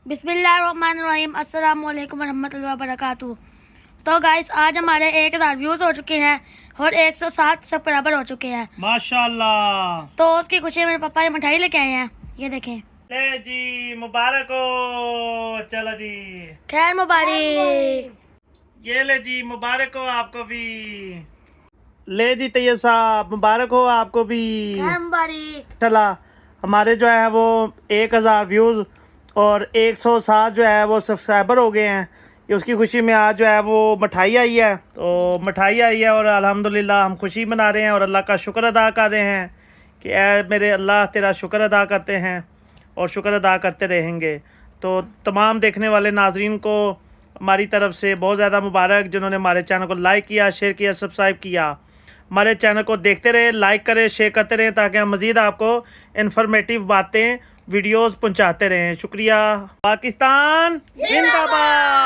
बिस्मिल्लाहिर्रहमानिर्रहीम, अस्सलाम वालेकुम वरहमतुल्लाहि वबरकातुहू। तो गाइस, आज हमारे 1000 व्यूज़ हो चुके हैं और 107 सब्सक्राइबर हो चुके हैं माशाल्लाह। तो उसकी खुशी में मेरे पापा ये मिठाई लेके आए हैं। ये देखें। ले जी, मुबारक हो। चलो जी, खैर मुबारक। ये ले जी, मुबारक हो आपको भी। ले जी तैयब साहब, मुबारक हो आपको भी। खैर मुबारक। चला, हमारे जो है वो 1000 व्यूज़ और 107 जो है वो सब्सक्राइबर हो गए हैं। ये उसकी खुशी में आज जो है वो मिठाई आई है। तो मिठाई आई है और अल्हम्दुलिल्लाह हम खुशी मना रहे हैं और अल्लाह का शुक्र अदा कर रहे हैं कि ऐ मेरे अल्लाह तेरा शुक्र अदा करते हैं और शुक्र अदा करते रहेंगे। तो तमाम देखने वाले नाजरीन को हमारी तरफ से बहुत ज़्यादा मुबारक, जिन्होंने हमारे चैनल को लाइक किया, शेयर किया, सब्सक्राइब किया। हमारे चैनल को देखते रहे, लाइक करें, शेयर करते रहें ताकि हम मज़ीद आपको इन्फॉर्मेटिव बातें वीडियोस पहुंचाते रहें। शुक्रिया। पाकिस्तान जिंदाबाद।